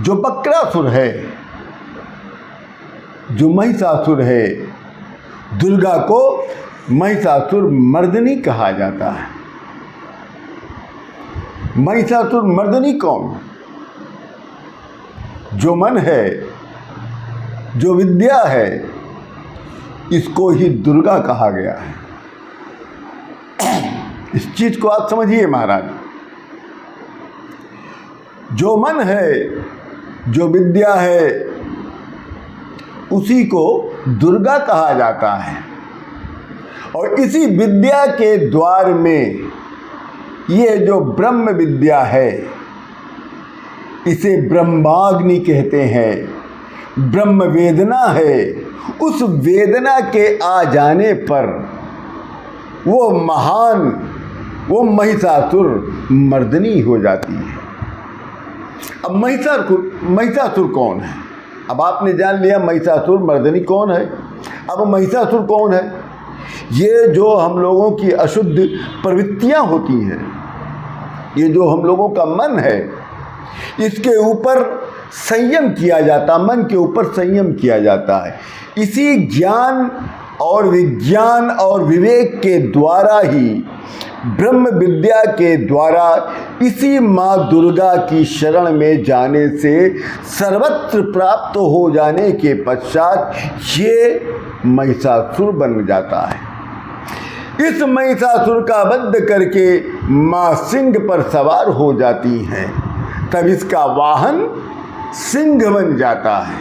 जो बक्रासुर है, जो महिषासुर है, दुर्गा को महिषासुर मर्दनी कहा जाता है। महिषासुर मर्दनी कौन? जो मन है, जो विद्या है, इसको ही दुर्गा कहा गया है। इस चीज को आप समझिए महाराज। जो मन है, जो विद्या है, उसी को दुर्गा कहा जाता है। और इसी विद्या के द्वार में ये जो ब्रह्म विद्या है, इसे ब्रह्माग्नि कहते हैं। ब्रह्म वेदना है। उस वेदना के आ जाने पर वो महान, वो महिषासुर मर्दनी हो जाती है। अब महिषासुर कौन है? अब आपने जान लिया महिषासुर मर्दनी कौन है। अब महिषासुर कौन है? ये जो हम लोगों की अशुद्ध प्रवृत्तियां होती हैं, ये जो हम लोगों का मन है, इसके ऊपर संयम किया जाता, मन के ऊपर संयम किया जाता है। इसी ज्ञान और विज्ञान और विवेक के द्वारा ही, ब्रह्म विद्या के द्वारा, इसी माँ दुर्गा की शरण में जाने से सर्वत्र प्राप्त हो जाने के पश्चात ये महिषासुर बन जाता है। इस महिषासुर का वध करके माँ सिंह पर सवार हो जाती हैं। तब इसका वाहन सिंह बन जाता है।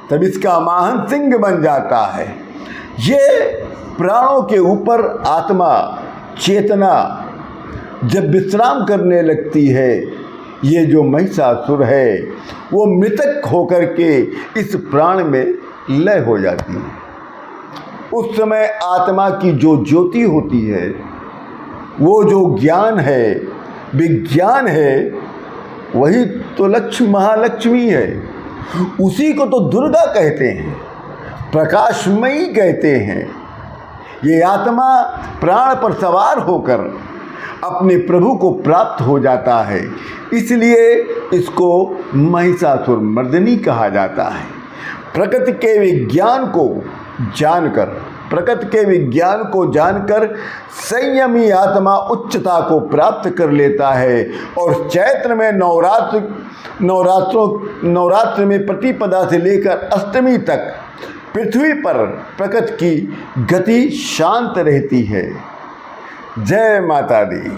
तब इसका वाहन सिंह बन जाता है। ये प्राणों के ऊपर आत्मा, चेतना जब विश्राम करने लगती है, ये जो महिषासुर है वो मृतक होकर के इस प्राण में लय हो जाती है। उस समय आत्मा की जो ज्योति होती है, वो जो ज्ञान है, विज्ञान है, वही तो लक्ष्मी, महालक्ष्मी है। उसी को तो दुर्गा कहते हैं, प्रकाशमयी कहते हैं। ये आत्मा प्राण पर सवार होकर अपने प्रभु को प्राप्त हो जाता है, इसलिए इसको महिषासुर मर्दनी कहा जाता है। प्रकृति के विज्ञान को जानकर, प्रकृति के विज्ञान को जानकर संयमी आत्मा उच्चता को प्राप्त कर लेता है। और चैत्र में नवरात्रों में प्रतिपदा से लेकर अष्टमी तक पृथ्वी पर प्रकृति की गति शांत रहती है। जय माता दी।